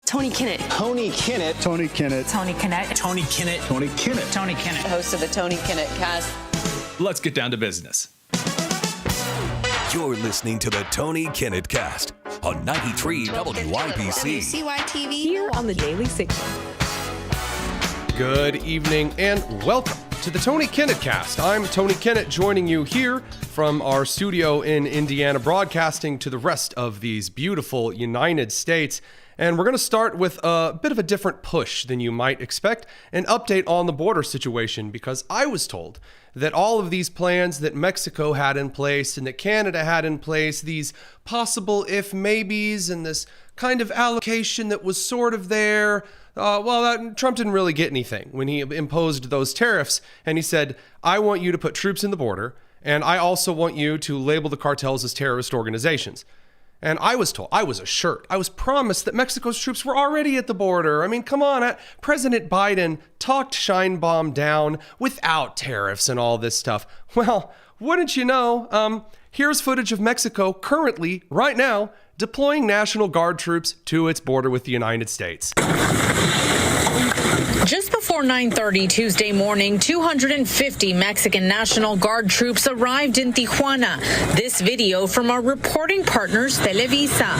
Tony Kinnett. Tony Kinnett. Tony Kinnett. Tony Kinnett. Tony Kinnett. Tony Kinnett. Tony Kinnett. Host of the Tony Kinnett Cast. Let's get down to business. You're listening to the Tony Kinnett Cast on 93 WYPC. WCYTV here on the Daily Signal. Good evening and welcome to the Tony Kinnett Cast. I'm Tony Kinnett, joining you here from our studio in Indiana, broadcasting to the rest of these beautiful United States. And we're going to start with a bit of a different push than you might expect, an update on the border situation, because I was told that all of these plans that Mexico had in place and that Canada had in place, these possible if-maybes and this kind of allocation that was sort of there, Trump didn't really get anything when he imposed those tariffs. And he said, I want you to put troops in the border, and I also want you to label the cartels as terrorist organizations. And I was told, I was assured, I was promised that Mexico's troops were already at the border. I mean, come on, President Biden talked Sheinbaum down without tariffs and all this stuff. Well, wouldn't you know, here's footage of Mexico currently, right now, deploying National Guard troops to its border with the United States. Just before 9:30 Tuesday morning, 250 Mexican National Guard troops arrived in Tijuana. This video from our reporting partners, Televisa.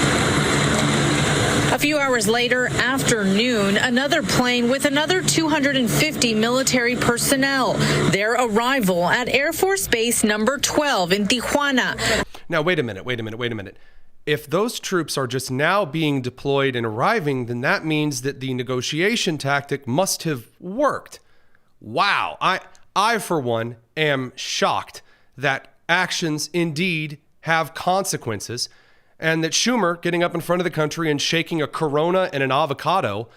A few hours later, afternoon, another plane with another 250 military personnel. Their arrival at Air Force Base number 12 in Tijuana. Now, wait a minute. If those troops are just now being deployed and arriving, then that means that the negotiation tactic must have worked. Wow. I for one, am shocked that actions indeed have consequences, and that Schumer getting up in front of the country and shaking a Corona and an avocado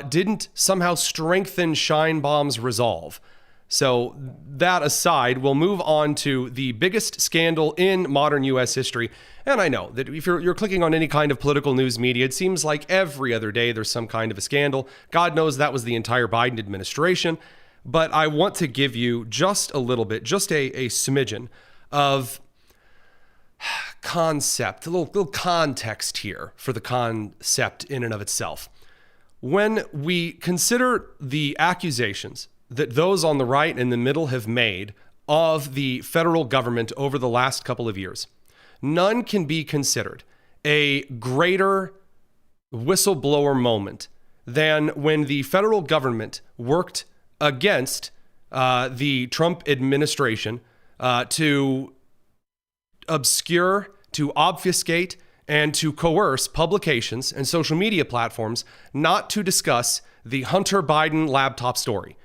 didn't somehow strengthen Sheinbaum's resolve. So that aside, we'll move on to the biggest scandal in modern U.S. history. And I know that if you're clicking on any kind of political news media, it seems like every other day there's some kind of a scandal. God knows that was the entire Biden administration. But I want to give you just a little bit, just a smidgen of concept, a little context here for the concept in and of itself. When we consider the accusations that those on the right and the middle have made of the federal government over the last couple of years, none can be considered a greater whistleblower moment than when the federal government worked against the Trump administration to obscure, to obfuscate, and to coerce publications and social media platforms not to discuss the Hunter Biden laptop story,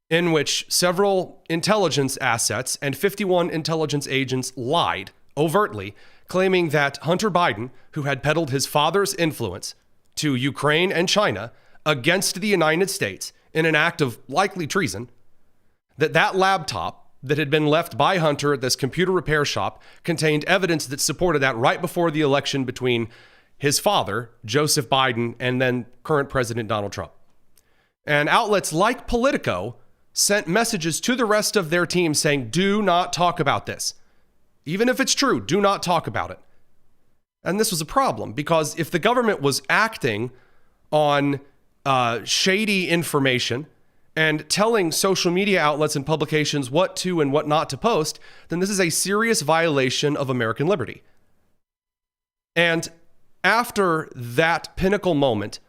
in which several intelligence assets and 51 intelligence agents lied overtly, claiming that Hunter Biden, who had peddled his father's influence to Ukraine and China against the United States in an act of likely treason, that laptop that had been left by Hunter at this computer repair shop contained evidence that supported that right before the election between his father, Joseph Biden, and then current President Donald Trump. And outlets like Politico sent messages to the rest of their team saying, do not talk about this. Even if it's true, do not talk about it. And this was a problem because if the government was acting on shady information and telling social media outlets and publications what to and what not to post, then this is a serious violation of American liberty. And after that pinnacle moment,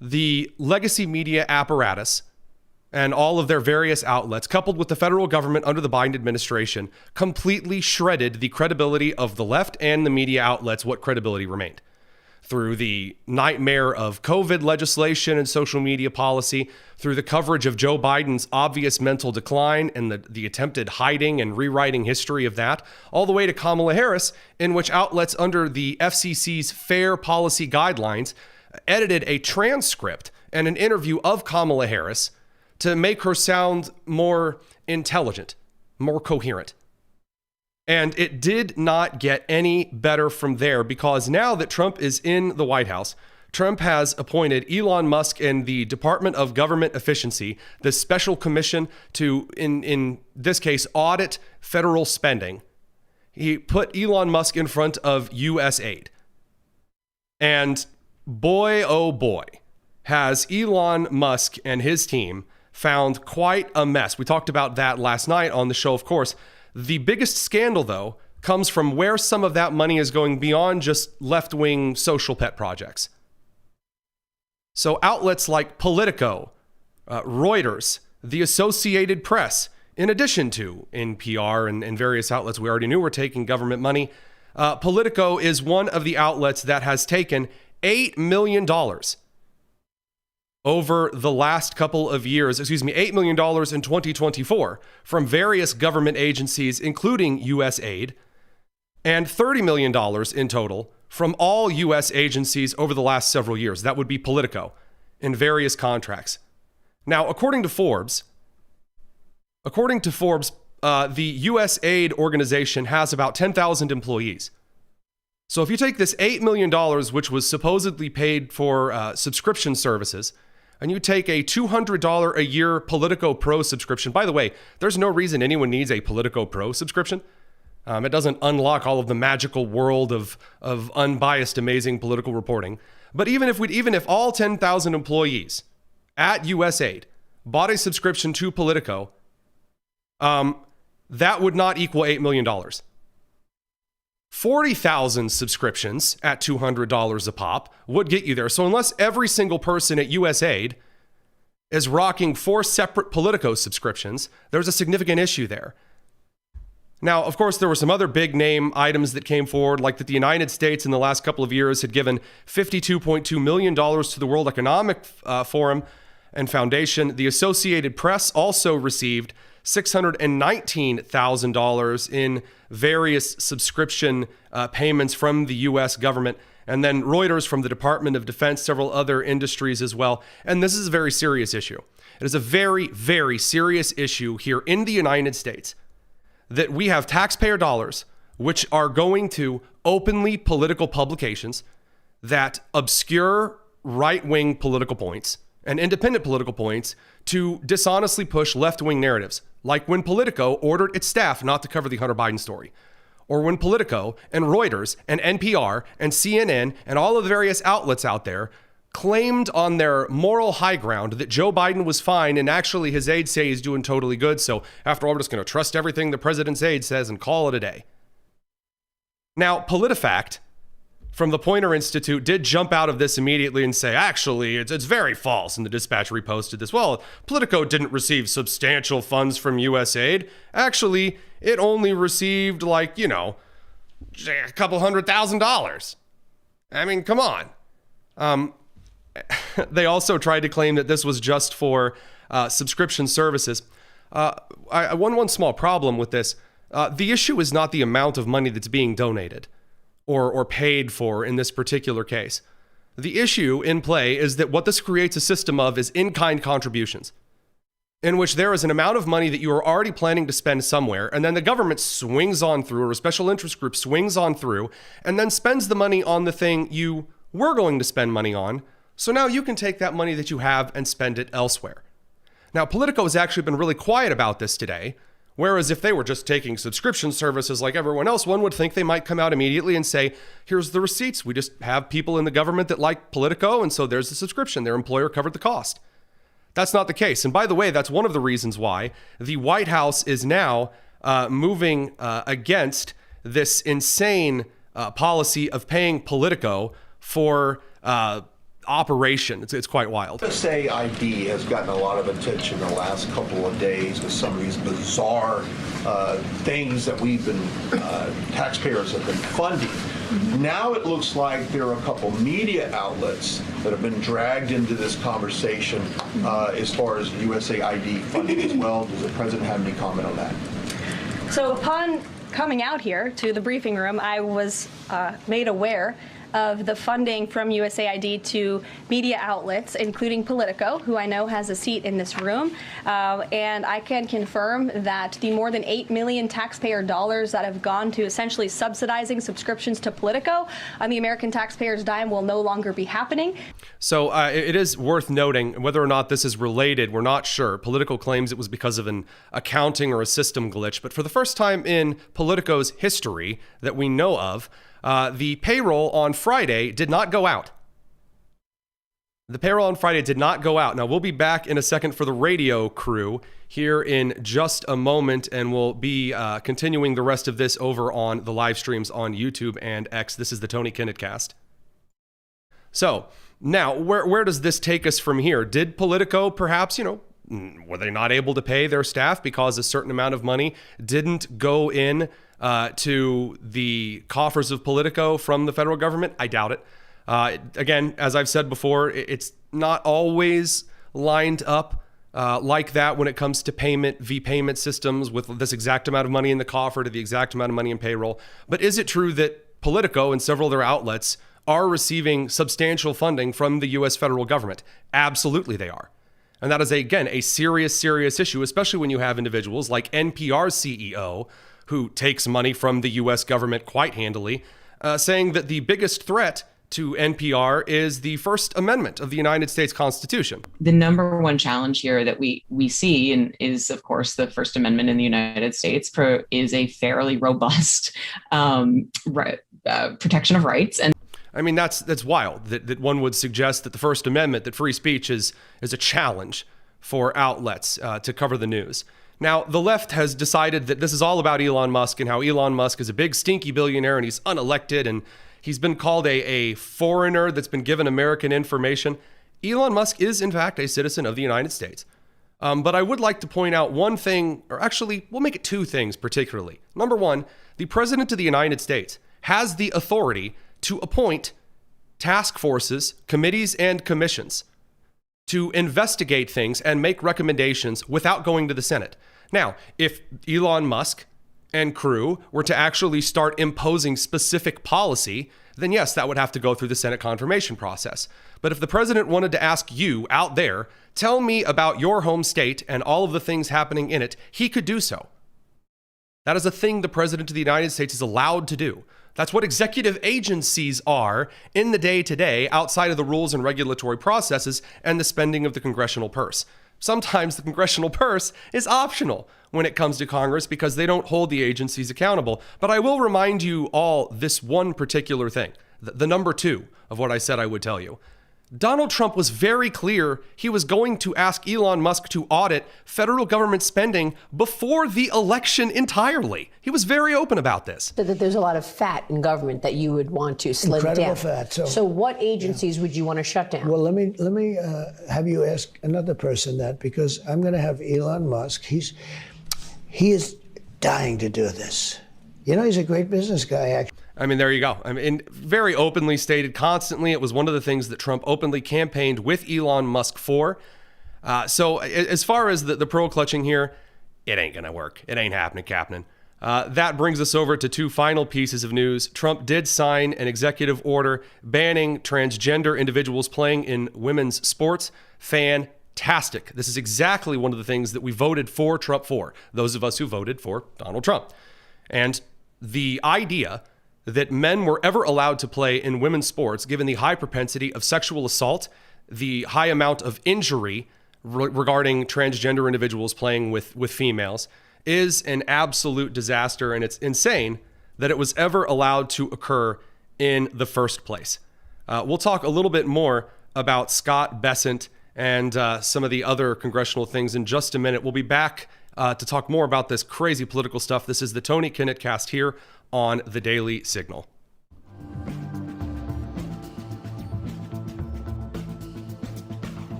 the legacy media apparatus and all of their various outlets, coupled with the federal government under the Biden administration, completely shredded the credibility of the left and the media outlets, what credibility remained. Through the nightmare of COVID legislation and social media policy, through the coverage of Joe Biden's obvious mental decline and the attempted hiding and rewriting history of that, all the way to Kamala Harris, in which outlets under the FCC's fair policy guidelines edited a transcript and an interview of Kamala Harris to make her sound more intelligent, more coherent. And it did not get any better from there, because now that Trump is in the White House, Trump has appointed Elon Musk and the Department of Government Efficiency, the special commission to, in this case, audit federal spending. He put Elon Musk in front of USAID. And boy, oh boy, has Elon Musk and his team found quite a mess. We talked about that last night on the show, of course. The biggest scandal, though, comes from where some of that money is going beyond just left-wing social pet projects. So outlets like Politico, Reuters, the Associated Press, in addition to NPR and various outlets we already knew were taking government money, Politico is one of the outlets that has taken $8 million over the last couple of years, $8 million in 2024 from various government agencies, including USAID, and $30 million in total from all U.S. agencies over the last several years. That would be Politico in various contracts. Now, according to Forbes, the USAID organization has about 10,000 employees. So if you take this $8 million, which was supposedly paid for subscription services, and you take a $200 a year Politico Pro subscription. By the way, there's no reason anyone needs a Politico Pro subscription. It doesn't unlock all of the magical world of unbiased, amazing political reporting. But even if all 10,000 employees at USAID bought a subscription to Politico, that would not equal $8 million. 40,000 subscriptions at $200 a pop would get you there. So unless every single person at USAID is rocking 4 separate Politico subscriptions, there's a significant issue there. Now, of course, there were some other big name items that came forward, like that the United States in the last couple of years had given $52.2 million to the World Economic Forum and Foundation. The Associated Press also received $619,000 in various subscription payments from the U.S. government, and then Reuters from the Department of Defense, several other industries as well. And this is a very serious issue. It is a very, very serious issue here in the United States that we have taxpayer dollars which are going to openly political publications that obscure right-wing political points and independent political points to dishonestly push left-wing narratives, like when Politico ordered its staff not to cover the Hunter Biden story, or when Politico and Reuters and NPR and CNN and all of the various outlets out there claimed on their moral high ground that Joe Biden was fine and actually his aides say he's doing totally good, so after all, we're just going to trust everything the president's aide says and call it a day. Now, PolitiFact from the Poynter Institute did jump out of this immediately and say, actually, it's very false. And the Dispatch reposted this. Well, Politico didn't receive substantial funds from USAID. Actually, it only received a couple $100,000. I mean, come on. They also tried to claim that this was just for subscription services. One small problem with this. The issue is not the amount of money that's being donated or paid for in this particular case. The issue in play is that what this creates a system of is in-kind contributions, in which there is an amount of money that you are already planning to spend somewhere, and then the government swings on through, or a special interest group swings on through, and then spends the money on the thing you were going to spend money on, so now you can take that money that you have and spend it elsewhere. Now, Politico has actually been really quiet about this today, whereas if they were just taking subscription services like everyone else, one would think they might come out immediately and say, here's the receipts. We just have people in the government that like Politico, and so there's the subscription. Their employer covered the cost. That's not the case. And by the way, that's one of the reasons why the White House is now moving against this insane policy of paying Politico for operation. It's quite wild. USAID has gotten a lot of attention the last couple of days with some of these bizarre things that we've been, taxpayers have been funding. Now it looks like there are a couple media outlets that have been dragged into this conversation as far as USAID funding as well. Does the president have any comment on that? So upon coming out here to the briefing room, I was made aware of the funding from USAID to media outlets, including Politico, who I know has a seat in this room. And I can confirm that the more than $8 million taxpayer dollars that have gone to essentially subsidizing subscriptions to Politico on the American taxpayers' dime will no longer be happening. So it is worth noting whether or not this is related. We're not sure. Politico claims it was because of an accounting or a system glitch. But for the first time in Politico's history that we know of, the payroll on Friday did not go out. The payroll on Friday did not go out. Now, we'll be back in a second for the radio crew here in just a moment, and we'll be continuing the rest of this over on the live streams on YouTube and X. This is the Tony Kinnett Cast. So, now, where does this take us from here? Did Politico perhaps, were they not able to pay their staff because a certain amount of money didn't go in to the coffers of Politico from the federal government? I doubt it. Again, as I've said before, it's not always lined up like that when it comes to payment systems with this exact amount of money in the coffer to the exact amount of money in payroll. But is it true that Politico and several other outlets are receiving substantial funding from the U.S. federal government? Absolutely they are. And that is, again, a serious issue, especially when you have individuals like NPR's CEO, who takes money from the U.S. government quite handily, saying that the biggest threat to NPR is the First Amendment of the United States Constitution. The number one challenge here that we see is, of course, the First Amendment in the United States is a fairly robust protection of rights. And I mean, that's wild that one would suggest that the First Amendment, that free speech is a challenge for outlets to cover the news. Now, the left has decided that this is all about Elon Musk and how Elon Musk is a big stinky billionaire and he's unelected and he's been called a foreigner that's been given American information. Elon Musk is, in fact, a citizen of the United States. But I would like to point out one thing, or actually, we'll make it two things particularly. Number one, the President of the United States has the authority to appoint task forces, committees, and commissions to investigate things and make recommendations without going to the Senate. Now, if Elon Musk and crew were to actually start imposing specific policy, then yes, that would have to go through the Senate confirmation process. But if the president wanted to ask you out there, tell me about your home state and all of the things happening in it, he could do so. That is a thing the president of the United States is allowed to do. That's what executive agencies are in the day-to-day outside of the rules and regulatory processes and the spending of the congressional purse. Sometimes the congressional purse is optional when it comes to Congress because they don't hold the agencies accountable. But I will remind you all this one particular thing, the number two of what I said I would tell you. Donald Trump was very clear he was going to ask Elon Musk to audit federal government spending before the election entirely. He was very open about this. So that there's a lot of fat in government that you would want to slim down. Incredible fat. So what agencies would you want to shut down? Well, let me have you ask another person that, because I'm going to have Elon Musk. He is dying to do this. He's a great business guy, actually. I mean, there you go. I mean, very openly stated constantly. It was one of the things that Trump openly campaigned with Elon Musk for. So as far as the pearl clutching here, it ain't going to work. It ain't happening, Captain. That brings us over to two final pieces of news. Trump did sign an executive order banning transgender individuals playing in women's sports. Fantastic. This is exactly one of the things that we voted for Trump for, those of us who voted for Donald Trump. And the idea that men were ever allowed to play in women's sports, given the high propensity of sexual assault, the high amount of injury regarding transgender individuals playing with females, is an absolute disaster. And it's insane that it was ever allowed to occur in the first place. We'll talk a little bit more about Scott Bessent and some of the other congressional things in just a minute. We'll be back to talk more about this crazy political stuff. This is the Tony Kinnett Cast here on the Daily Signal.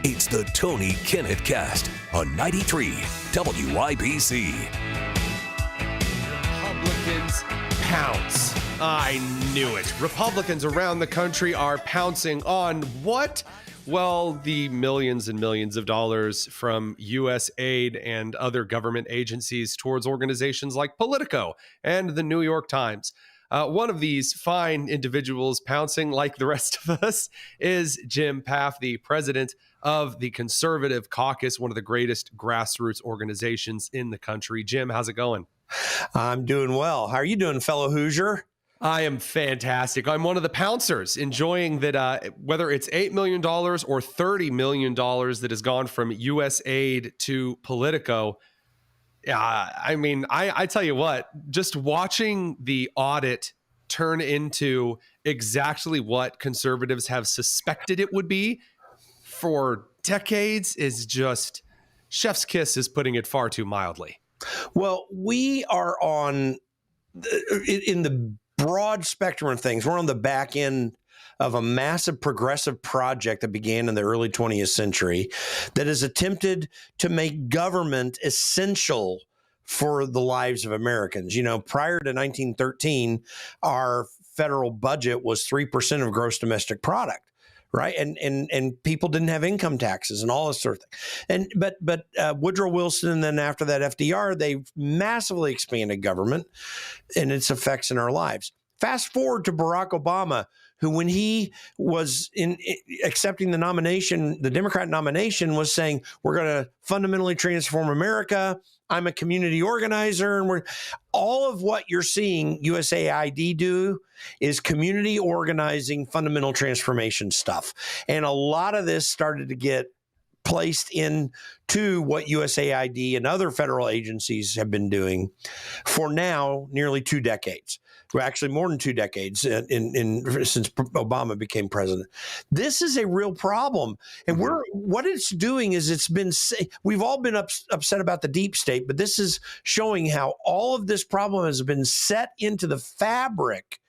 It's the Tony Kinnett Cast on 93 WIBC. Republicans pounce. I knew it. Republicans around the country are pouncing on what? Well, the millions and millions of dollars from USAID and other government agencies towards organizations like Politico and the New York Times. One of these fine individuals pouncing, like the rest of us, is Jim Pfaff, the president of the Conservative Caucus, one of the greatest grassroots organizations in the country. Jim, how's it going? I'm doing well. How are you doing, fellow Hoosier? I am fantastic. I'm one of the pouncers, enjoying that whether it's $8 million or $30 million that has gone from USAID to Politico. I mean, I tell you what, just watching the audit turn into exactly what conservatives have suspected it would be for decades is just chef's kiss, is putting it far too mildly. Well, we are in the broad spectrum of things. We're on the back end of a massive progressive project that began in the early 20th century that has attempted to make government essential for the lives of Americans. You know, prior to 1913, our federal budget was 3% of gross domestic product. Right. And people didn't have income taxes and all this sort of thing. But Woodrow Wilson and then after that FDR, they massively expanded government and its effects in our lives. Fast forward to Barack Obama, who, when he was accepting the nomination, the Democrat nomination, was saying, we're going to fundamentally transform America. I'm a community organizer. And all of what you're seeing USAID do is community organizing, fundamental transformation stuff. And a lot of this started to get placed into what USAID and other federal agencies have been doing for now nearly 2 decades. Well, actually more than 2 decades since Obama became president. This is a real problem. And what it's doing is we've all been upset about the deep state, but this is showing how all of this problem has been set into the fabric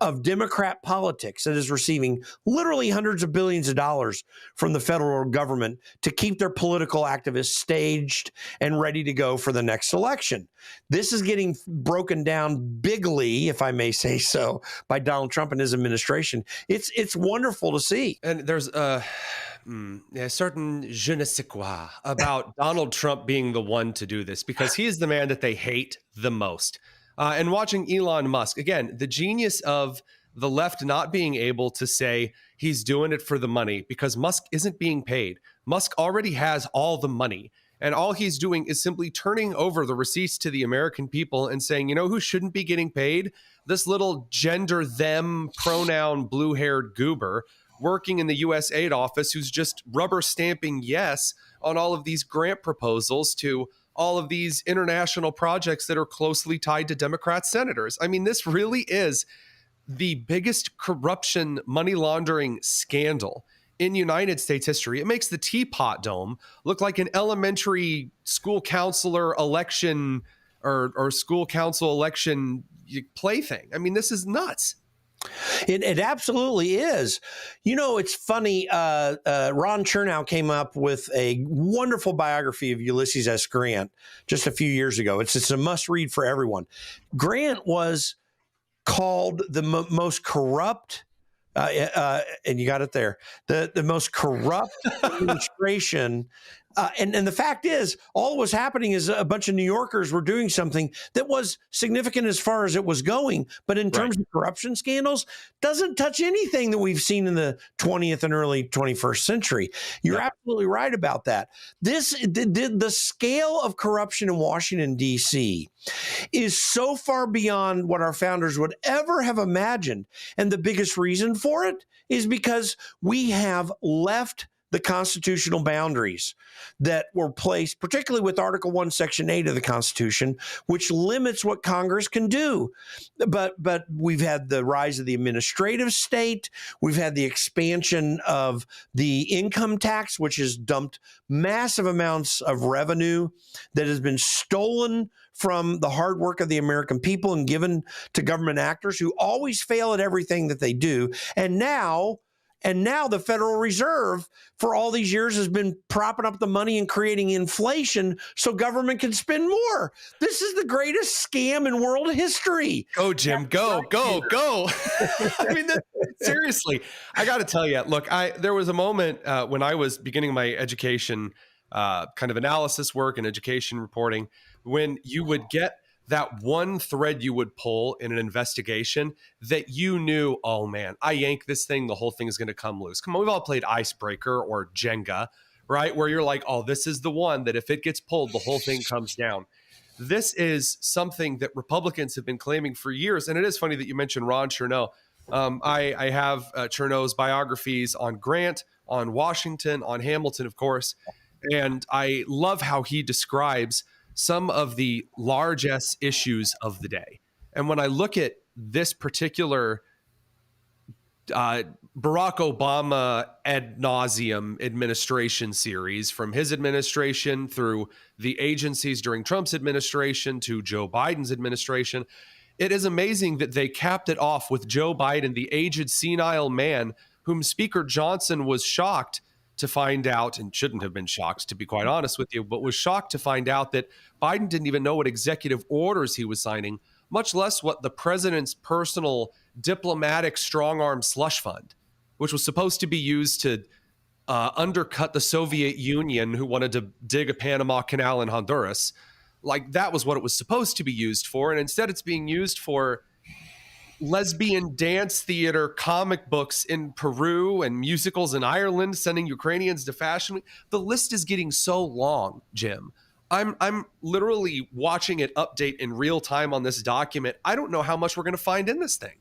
of Democrat politics that is receiving literally hundreds of billions of dollars from the federal government to keep their political activists staged and ready to go for the next election. This is getting broken down bigly, if I may say so, by Donald Trump and his administration. It's wonderful to see. And there's a certain je ne sais quoi about Donald Trump being the one to do this, because he is the man that they hate the most. And watching Elon Musk, again, the genius of the left not being able to say he's doing it for the money, because Musk isn't being paid. Musk already has all the money, and all he's doing is simply turning over the receipts to the American people and saying, you know who shouldn't be getting paid? This little gender them pronoun blue-haired goober working in the USAID office who's just rubber stamping yes on all of these grant proposals to all of these international projects that are closely tied to Democrat senators. I mean, this really is the biggest corruption, money laundering scandal in United States history. It makes the Teapot Dome look like an elementary school counselor election or school council election plaything. I mean, this is nuts. It absolutely is. You know, it's funny. Ron Chernow came up with a wonderful biography of Ulysses S. Grant just a few years ago. It's a must read for everyone. Grant was called the most corrupt, and you got it there, the most corrupt administration. And the fact is, all that was happening is a bunch of New Yorkers were doing something that was significant as far as it was going. But in terms of corruption scandals, doesn't touch anything that we've seen in the 20th and early 21st century. You're absolutely right about that. The scale of corruption in Washington, D.C. is so far beyond what our founders would ever have imagined. And the biggest reason for it is because we have left the constitutional boundaries that were placed, particularly with Article 1, Section 8 of the Constitution, which limits what Congress can do. But we've had the rise of the administrative state. We've had the expansion of the income tax, which has dumped massive amounts of revenue that has been stolen from the hard work of the American people and given to government actors who always fail at everything that they do. And now, And now the Federal Reserve for all these years has been propping up the money and creating inflation so government can spend more. This is the greatest scam in world history. Go, Jim. Go. I mean, seriously, I got to tell you, look, there was a moment when I was beginning my education kind of analysis work and education reporting when you would get that one thread you would pull in an investigation that you knew, oh man, I yank this thing, the whole thing is going to come loose. Come on, we've all played Icebreaker or Jenga, right? Where you're like, oh, this is the one that if it gets pulled, the whole thing comes down. This is something that Republicans have been claiming for years. And it is funny that you mentioned Ron Chernow. I have Chernow's biographies on Grant, on Washington, on Hamilton, of course. And I love how he describes some of the largest issues of the day. And when I look at this particular Barack Obama ad nauseum administration series, from his administration through the agencies during Trump's administration to Joe Biden's administration, it is amazing that they capped it off with Joe Biden, the aged senile man whom Speaker Johnson was shocked to find out, and shouldn't have been shocked, to be quite honest with you, but was shocked to find out that Biden didn't even know what executive orders he was signing, much less what the president's personal diplomatic strong-arm slush fund, which was supposed to be used to undercut the Soviet Union who wanted to dig a Panama Canal in Honduras. Like, that was what it was supposed to be used for, and instead it's being used for lesbian dance theater, comic books in Peru, and musicals in Ireland, sending Ukrainians to Fashion Week. The list is getting so long, Jim. I'm literally watching it update in real time on this document. I don't know how much we're going to find in this thing.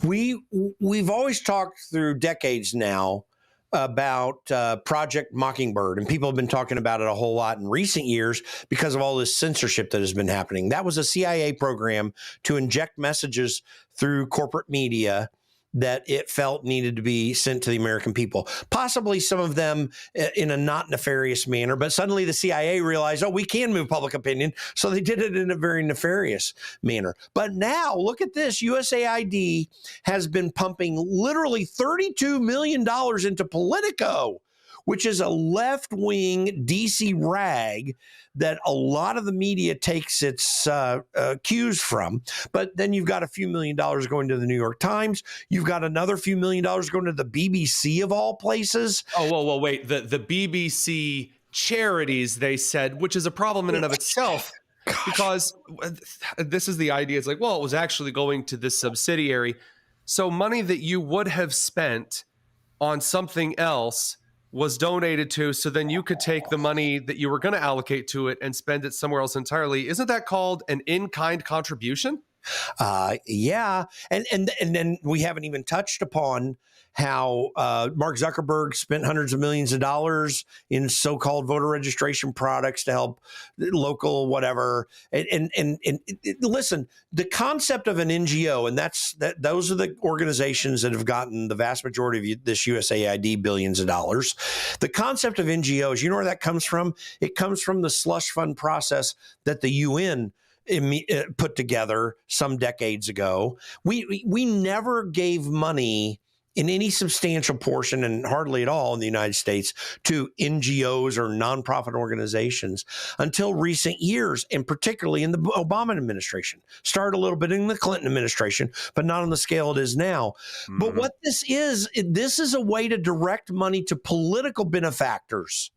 We've always talked through decades now about Project Mockingbird, and people have been talking about it a whole lot in recent years because of all this censorship that has been happening. That was a CIA program to inject messages through corporate media that it felt needed to be sent to the American people, possibly some of them in a not nefarious manner. But suddenly the CIA realized, oh, we can move public opinion. So they did it in a very nefarious manner. But now look at this. USAID has been pumping literally $32 million into Politico, which is a left-wing DC rag that a lot of the media takes its cues from. But then you've got a few $1 million going to the New York Times. You've got another few $1 million going to the BBC of all places. Oh, whoa, wait. The BBC charities, they said, which is a problem in and of itself. Because this is the idea. It's like, well, it was actually going to this subsidiary. So money that you would have spent on something else was donated to, so then you could take the money that you were going to allocate to it and spend it somewhere else entirely. Isn't that called an in-kind contribution? Yeah. And then we haven't even touched upon how Mark Zuckerberg spent hundreds of millions of dollars in so-called voter registration products to help local whatever. And listen, the concept of an NGO, and those are the organizations that have gotten the vast majority of this USAID billions of dollars. The concept of NGOs, you know where that comes from? It comes from the slush fund process that the UN put together some decades ago. We never gave money in any substantial portion, and hardly at all in the United States, to NGOs or nonprofit organizations until recent years, and particularly in the Obama administration. Started a little bit in the Clinton administration, but not on the scale it is now. Mm-hmm. But what this is a way to direct money to political benefactors.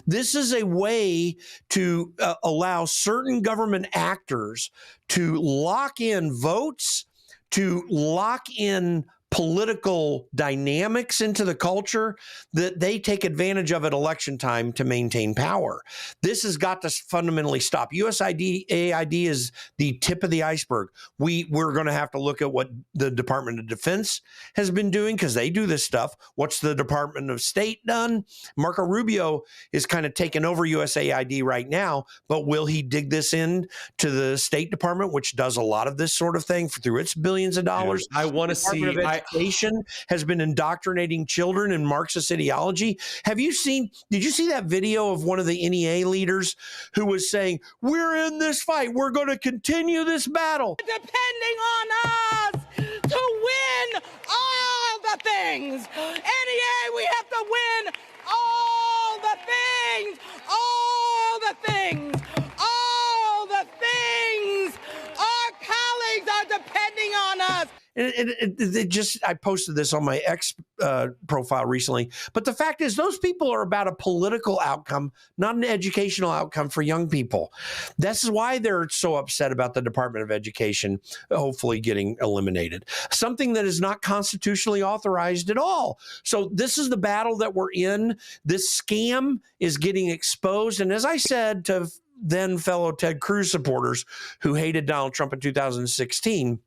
This is a way to allow certain government actors to lock in votes, to lock in political dynamics into the culture that they take advantage of at election time to maintain power. This has got to fundamentally stop. USAID is the tip of the iceberg. We're going to have to look at what the Department of Defense has been doing, because they do this stuff. What's the Department of State done? Marco Rubio is kind of taking over USAID right now, but will he dig this in to the State Department, which does a lot of this sort of thing through its billions of dollars? I want to see. Education has been indoctrinating children in Marxist ideology. Did you see that video of one of the NEA leaders who was saying, we're in this fight, we're going to continue this battle? Depending on us to win all the things. NEA, we have to win all the things, all the things, all the things. Our colleagues are depending on us. I posted this on my X profile recently, but the fact is those people are about a political outcome, not an educational outcome for young people. This is why they're so upset about the Department of Education hopefully getting eliminated, something that is not constitutionally authorized at all. So this is the battle that we're in. This scam is getting exposed. And as I said to then fellow Ted Cruz supporters who hated Donald Trump in 2016,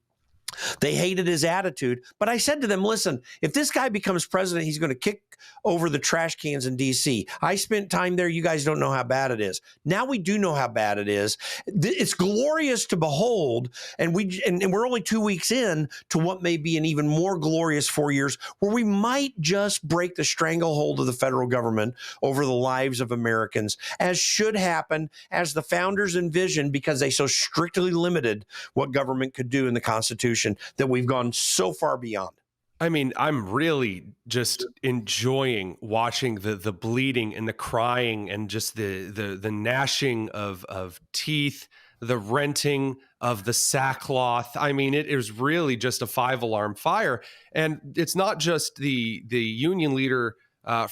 they hated his attitude. But I said to them, listen, if this guy becomes president, he's going to kick over the trash cans in D.C. I spent time there. You guys don't know how bad it is. Now we do know how bad it is. It's glorious to behold. And we're only 2 weeks in to what may be an even more glorious 4 years where we might just break the stranglehold of the federal government over the lives of Americans, as should happen, as the founders envisioned, because they so strictly limited what government could do in the Constitution that we've gone so far beyond. I mean, I'm really just enjoying watching the bleeding and the crying and just the gnashing of teeth, the renting of the sackcloth. I mean, it is really just a 5-alarm fire. And it's not just the union leader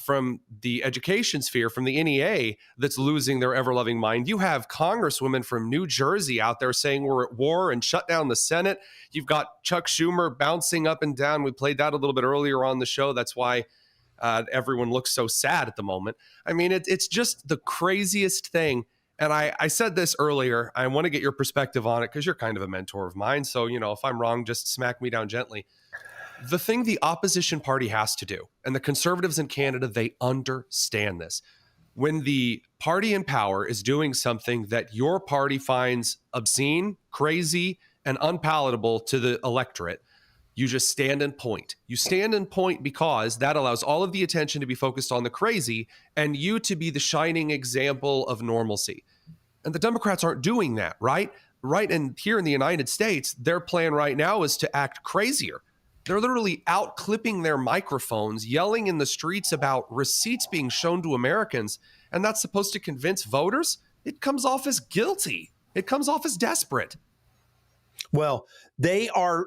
from the education sphere, from the NEA, that's losing their ever-loving mind. You have congresswomen from New Jersey out there saying we're at war and shut down the Senate. You've got Chuck Schumer bouncing up and down. We played that a little bit earlier on the show. That's why everyone looks so sad at the moment. I mean, it's just the craziest thing. And I said this earlier. I want to get your perspective on it because you're kind of a mentor of mine. So, if I'm wrong, just smack me down gently. The thing the opposition party has to do, and the conservatives in Canada, they understand this. When the party in power is doing something that your party finds obscene, crazy, and unpalatable to the electorate, you just stand and point. You stand and point because that allows all of the attention to be focused on the crazy and you to be the shining example of normalcy. And the Democrats aren't doing that, right? Right. And here in the United States, their plan right now is to act crazier. They're literally out clipping their microphones, yelling in the streets about receipts being shown to Americans. And that's supposed to convince voters? It comes off as guilty. It comes off as desperate. Well, they are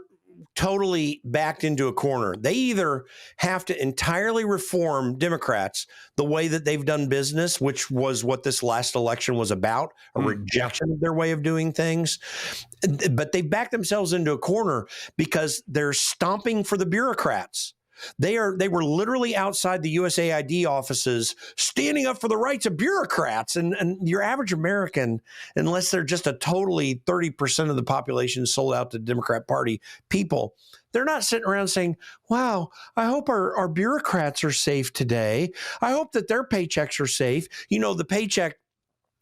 totally backed into a corner. They either have to entirely reform Democrats the way that they've done business, which was what this last election was about, a rejection of their way of doing things. But they backed themselves into a corner because they're stomping for the bureaucrats. They were literally outside the USAID offices standing up for the rights of bureaucrats. And your average American, unless they're just a totally 30% of the population sold out to the Democrat Party people, they're not sitting around saying, wow, I hope our bureaucrats are safe today. I hope that their paychecks are safe. The paycheck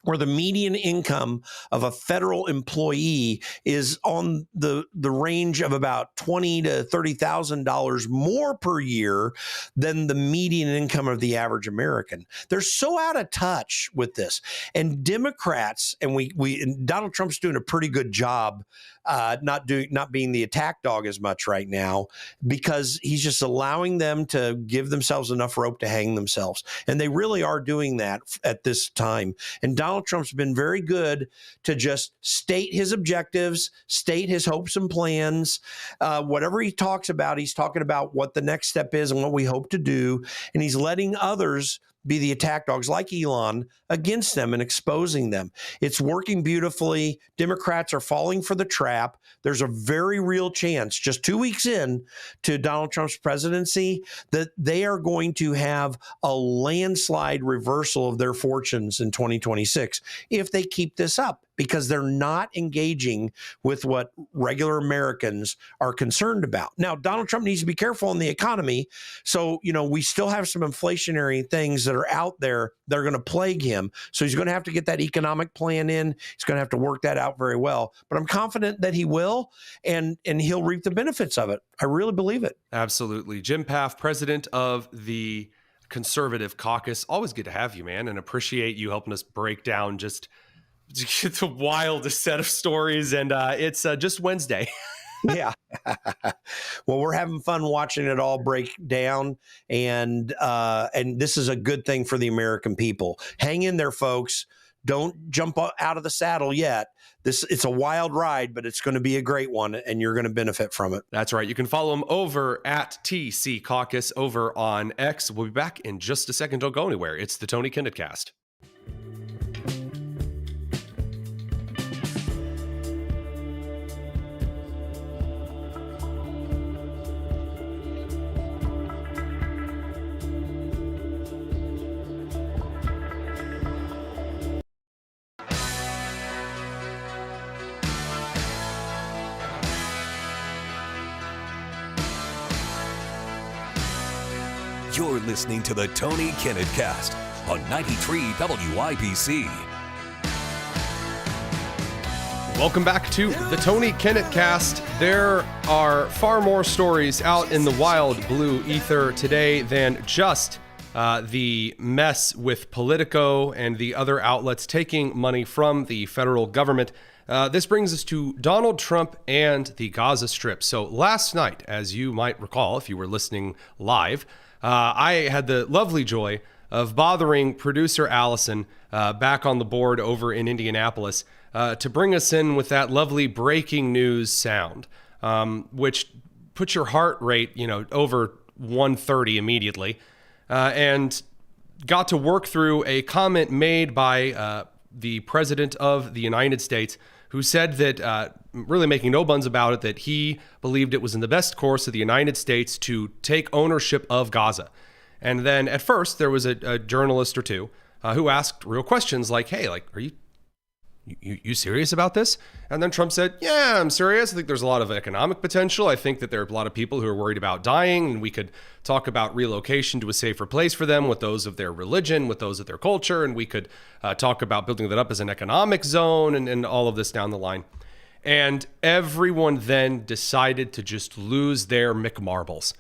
where the median income of a federal employee is on the range of about $20,000 to $30,000 more per year than the median income of the average American. They're so out of touch with this. And Democrats, and and Donald Trump's doing a pretty good job not being the attack dog as much right now, because he's just allowing them to give themselves enough rope to hang themselves. And they really are doing that at this time. And Donald Trump's been very good to just state his objectives, state his hopes and plans. Whatever he talks about, he's talking about what the next step is and what we hope to do. And he's letting others be the attack dogs like Elon against them and exposing them. It's working beautifully. Democrats are falling for the trap. There's a very real chance, just 2 weeks in to Donald Trump's presidency, that they are going to have a landslide reversal of their fortunes in 2026 if they keep this up, because they're not engaging with what regular Americans are concerned about. Now, Donald Trump needs to be careful in the economy. So, we still have some inflationary things that are out there that are going to plague him. So he's going to have to get that economic plan in. He's going to have to work that out very well. But I'm confident that he will, and he'll reap the benefits of it. I really believe it. Absolutely. Jim Pfaff, president of the Conservative Caucus. Always good to have you, man, and appreciate you helping us break down just the wildest set of stories. And it's just Wednesday. Yeah. Well, we're having fun watching it all break down, and this is a good thing for the American people. Hang in there, folks. Don't jump out of the saddle yet. It's a wild ride, but it's going to be a great one, and you're going to benefit from it. That's right. You can follow them over at TC Caucus over on X. We'll be back in just a second. Don't go anywhere. It's the Tony Kinnett Cast. You're listening to the Tony Kinnett Cast on 93 WIPC. Welcome back to the Tony Kinnett Cast. There are far more stories out in the wild blue ether today than just the mess with Politico and the other outlets taking money from the federal government. This brings us to Donald Trump and the Gaza Strip. So last night, as you might recall, if you were listening live, I had the lovely joy of bothering producer Allison back on the board over in Indianapolis to bring us in with that lovely breaking news sound, which puts your heart rate, over 130 immediately, and got to work through a comment made by the President of the United States, who said that, really making no bones about it, that he believed it was in the best course of the United States to take ownership of Gaza. And then at first there was a journalist or two who asked real questions like, hey, are you serious about this? And then Trump said, yeah, I'm serious. I think there's a lot of economic potential. I think that there are a lot of people who are worried about dying, and we could talk about relocation to a safer place for them with those of their religion, with those of their culture, and we could talk about building that up as an economic zone and all of this down the line. And everyone then decided to just lose their McMarbles.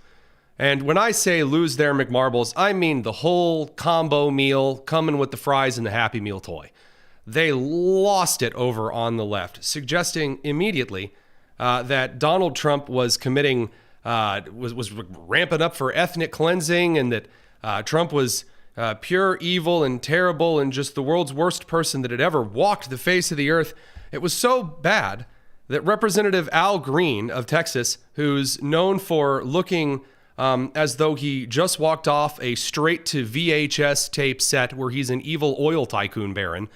And when I say lose their McMarbles, I mean the whole combo meal coming with the fries and the Happy Meal toy. They lost it over on the left, suggesting immediately that Donald Trump was committing, was ramping up for ethnic cleansing, and that Trump was pure evil and terrible and just the world's worst person that had ever walked the face of the earth. It was so bad that Representative Al Green of Texas, who's known for looking as though he just walked off a straight-to-VHS tape set where he's an evil oil tycoon baron,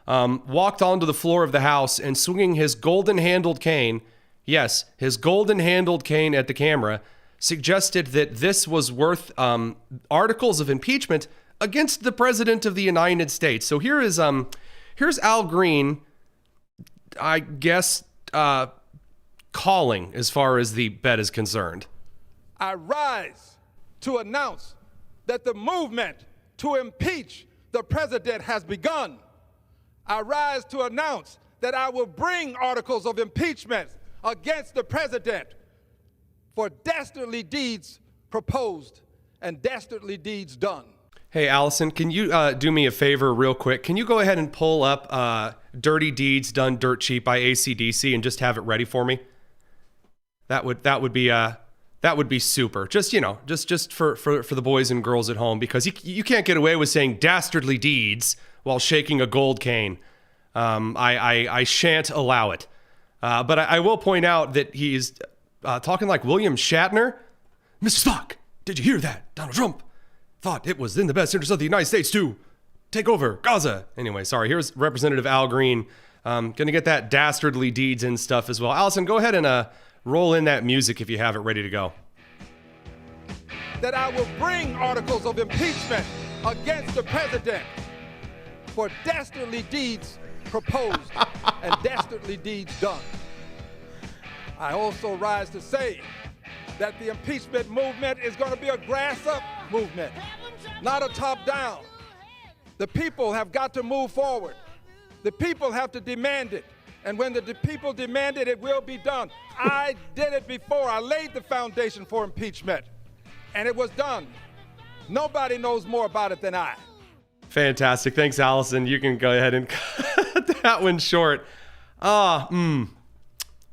walked onto the floor of the House and swinging his golden-handled cane, yes, his golden-handled cane at the camera, suggested that this was worth articles of impeachment against the President of the United States. So here's Al Green, I guess, calling as far as the bet is concerned. I rise to announce that the movement to impeach the president has begun. I rise to announce that I will bring articles of impeachment against the president for dastardly deeds proposed and dastardly deeds done. Hey, Allison, can you do me a favor real quick? Can you go ahead and pull up Dirty Deeds Done Dirt Cheap by AC/DC and just have it ready for me? That would be super. Just, just for the boys and girls at home, because you can't get away with saying dastardly deeds while shaking a gold cane. I shan't allow it. But I will point out that he's talking like William Shatner. Mr. Spock, did you hear that? Donald Trump thought it was in the best interest of the United States to take over Gaza. Anyway, sorry, here's Representative Al Green. Gonna get that dastardly deeds and stuff as well. Allison, go ahead and roll in that music if you have it ready to go. That I will bring articles of impeachment against the president for dastardly deeds proposed and dastardly deeds done. I also rise to say that the impeachment movement is going to be a grass-up movement, not a top-down. The people have got to move forward. The people have to demand it. And when the people demand it, it will be done. I did it before. I laid the foundation for impeachment, and it was done. Nobody knows more about it than I. Fantastic. Thanks, Allison. You can go ahead and cut that one short.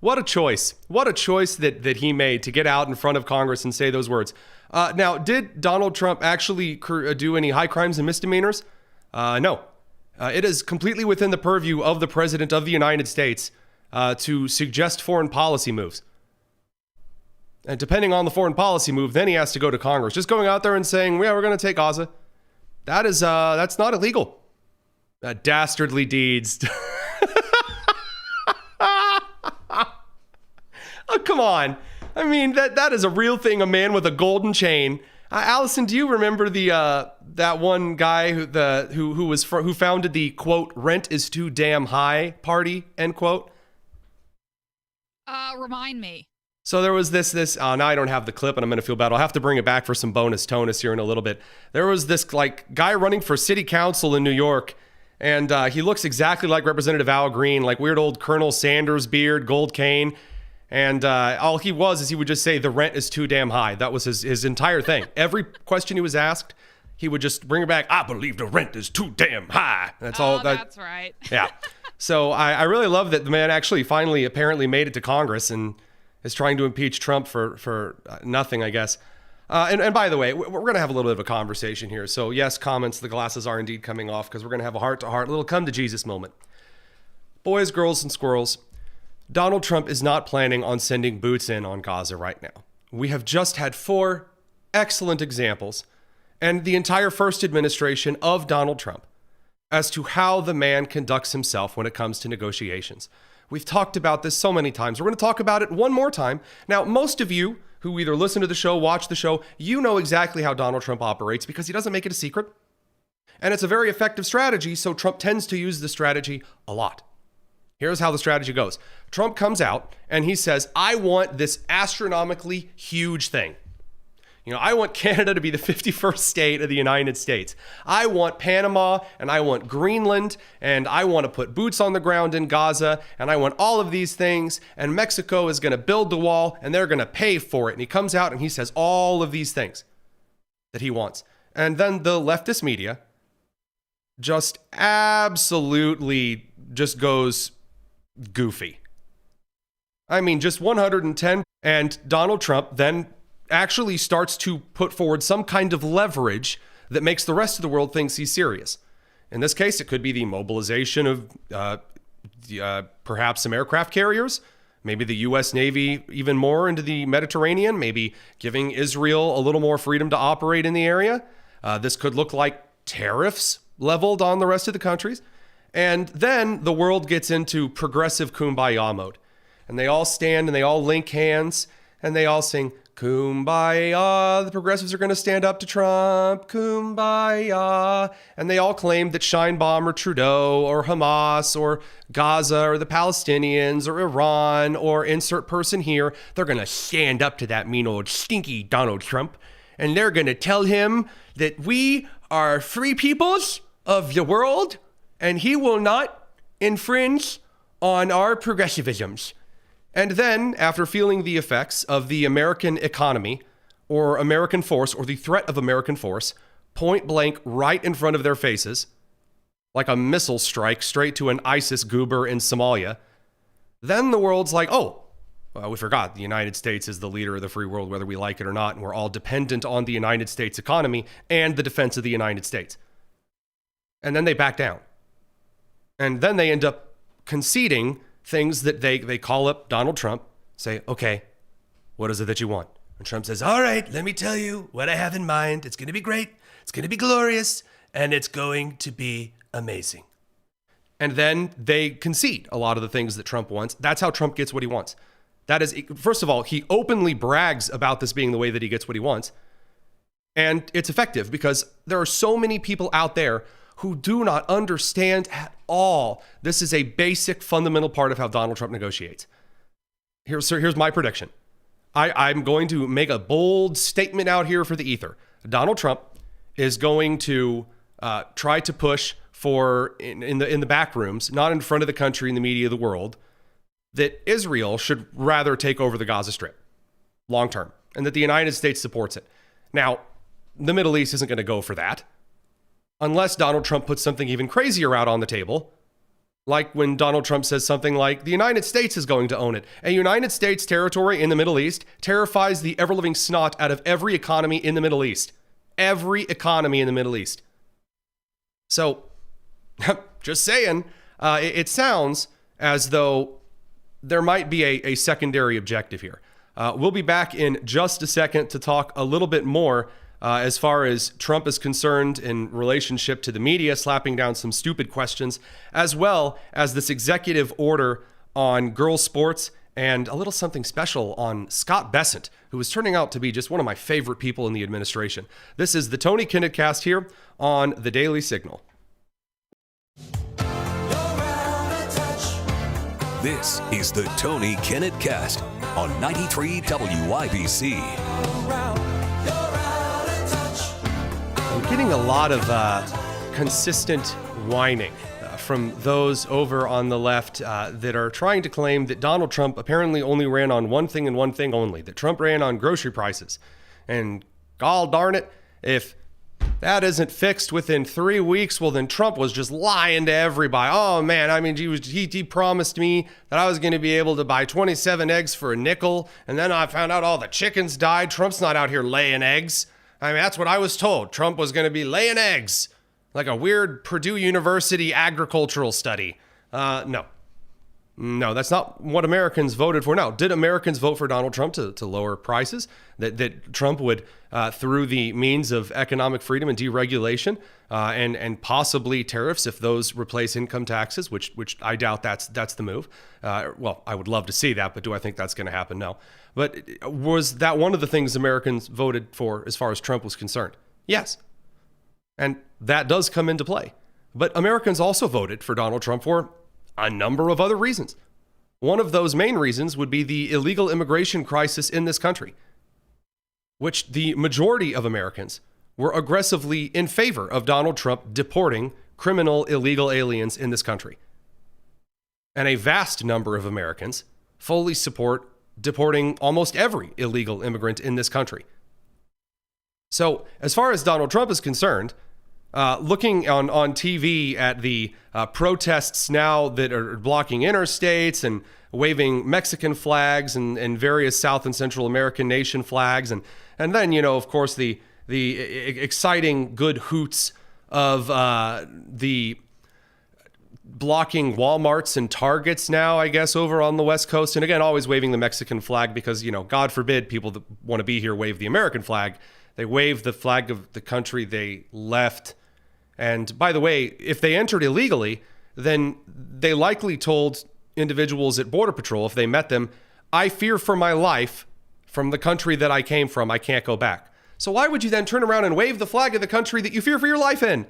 What a choice. What a choice that he made to get out in front of Congress and say those words. Now, did Donald Trump actually do any high crimes and misdemeanors? No. It is completely within the purview of the President of the United States to suggest foreign policy moves. And depending on the foreign policy move, then he has to go to Congress. Just going out there and saying, yeah, we're going to take Gaza. That's not illegal. Dastardly deeds. Oh, come on. I mean, that is a real thing, a man with a golden chain. Allison, do you remember that one guy who founded the, quote, rent is too damn high party, end quote? Remind me. So there was this now I don't have the clip and I'm going to feel bad. I'll have to bring it back for some bonus tonus here in a little bit. There was this guy running for city council in New York, and he looks exactly like Representative Al Green, like weird old Colonel Sanders beard, gold cane. And all he was is he would just say the rent is too damn high. That was his entire thing. Every question he was asked, he would just bring it back. I believe the rent is too damn high. That's all. That's right. Yeah. So I really love that the man actually finally apparently made it to Congress and is trying to impeach Trump for nothing, I guess. And by the way, we're going to have a little bit of a conversation here. So yes, comments, the glasses are indeed coming off because we're going to have a heart-to-heart, little come to Jesus moment. Boys, girls, and squirrels, Donald Trump is not planning on sending boots in on Gaza right now. We have just had 4 excellent examples and the entire first administration of Donald Trump as to how the man conducts himself when it comes to negotiations. We've talked about this so many times. We're going to talk about it one more time. Now, most of you who either listen to the show, watch the show, you know exactly how Donald Trump operates because he doesn't make it a secret. And it's a very effective strategy, so Trump tends to use the strategy a lot. Here's how the strategy goes. Trump comes out and he says, I want this astronomically huge thing. You know, I want Canada to be the 51st state of the United States. I want Panama and I want Greenland and I want to put boots on the ground in Gaza and I want all of these things and Mexico is going to build the wall and they're going to pay for it. And he comes out and he says all of these things that he wants. And then the leftist media just absolutely just goes goofy. I mean, just 110. And Donald Trump then actually starts to put forward some kind of leverage that makes the rest of the world think he's serious. In this case, it could be the mobilization of perhaps some aircraft carriers, maybe the U.S. Navy even more into the Mediterranean, maybe giving Israel a little more freedom to operate in the area. This could look like tariffs leveled on the rest of the countries. And then the world gets into progressive kumbaya mode. And they all stand and they all link hands and they all sing, Kumbaya, the progressives are going to stand up to Trump, Kumbaya. And they all claim that Sheinbaum or Trudeau or Hamas or Gaza or the Palestinians or Iran or insert person here, they're going to stand up to that mean old stinky Donald Trump. And they're going to tell him that we are free peoples of the world and he will not infringe on our progressivisms. And then, after feeling the effects of the American economy or American force or the threat of American force point blank right in front of their faces, like a missile strike straight to an ISIS goober in Somalia, then the world's like, oh, well, we forgot the United States is the leader of the free world, whether we like it or not, and we're all dependent on the United States economy and the defense of the United States. And then they back down. And then they end up conceding things that they call up Donald Trump, say, okay, what is it that you want? And Trump says, all right, let me tell you what I have in mind. It's going to be great. It's going to be glorious. And it's going to be amazing. And then they concede a lot of the things that Trump wants. That's how Trump gets what he wants. That is, first of all, he openly brags about this being the way that he gets what he wants. And it's effective because there are so many people out there who do not understand at all. This is a basic, fundamental part of how Donald Trump negotiates. Here's my prediction. I'm going to make a bold statement out here for the ether. Donald Trump is going to try to push for, in the back rooms, not in front of the country and the media of the world, that Israel should rather take over the Gaza Strip long term, and that the United States supports it. Now, the Middle East isn't going to go for that, unless Donald Trump puts something even crazier out on the table, Like when Donald Trump says something like, the United States is going to own it. A United States territory in the Middle East terrifies the ever-living snot out of every economy in the Middle East. Every economy in the Middle East. So, just saying, it sounds as though there might be a secondary objective here. We'll be back in just a second to talk a little bit more as far as Trump is concerned in relationship to the media, slapping down some stupid questions, as well as this executive order on girls' sports and a little something special on Scott Bessent, who is turning out to be just one of my favorite people in the administration. This is the Tony Kinnett Cast here on The Daily Signal. This is the Tony Kinnett Cast on 93 WIBC. I'm getting a lot of consistent whining from those over on the left that are trying to claim that Donald Trump apparently only ran on one thing and one thing only, that Trump ran on grocery prices. And gall darn it, if that isn't fixed within 3 weeks, well, then Trump was just lying to everybody. Oh, man, I mean, he promised me that I was going to be able to buy 27 eggs for a nickel, and then I found out all the chickens died. Trump's not out here laying eggs. I mean, that's what I was told. Trump was going to be laying eggs, like a weird Purdue University agricultural study. No, that's not what Americans voted for. Now, did Americans vote for Donald Trump to lower prices? That Trump would, through the means of economic freedom and deregulation and possibly tariffs, if those replace income taxes, which I doubt that's the move. Well, I would love to see that, but do I think that's going to happen? No. But was that one of the things Americans voted for as far as Trump was concerned? Yes. And that does come into play. But Americans also voted for Donald Trump for a number of other reasons. One of those main reasons would be the illegal immigration crisis in this country, which the majority of Americans were aggressively in favor of Donald Trump deporting criminal illegal aliens in this country. And a vast number of Americans fully support deporting almost every illegal immigrant in this country. So as far as Donald Trump is concerned, looking on TV at the protests now that are blocking interstates and waving Mexican flags and various South and Central American nation flags, and then, you know, of course, the exciting good hoots of the blocking Walmarts and Targets now, I guess, over on the West Coast. And again, always waving the Mexican flag because, you know, God forbid people that want to be here wave the American flag. They wave the flag of the country they left. And by the way, if they entered illegally, then they likely told individuals at Border Patrol, if they met them, I fear for my life from the country that I came from. I can't go back. So why would you then turn around and wave the flag of the country that you fear for your life in?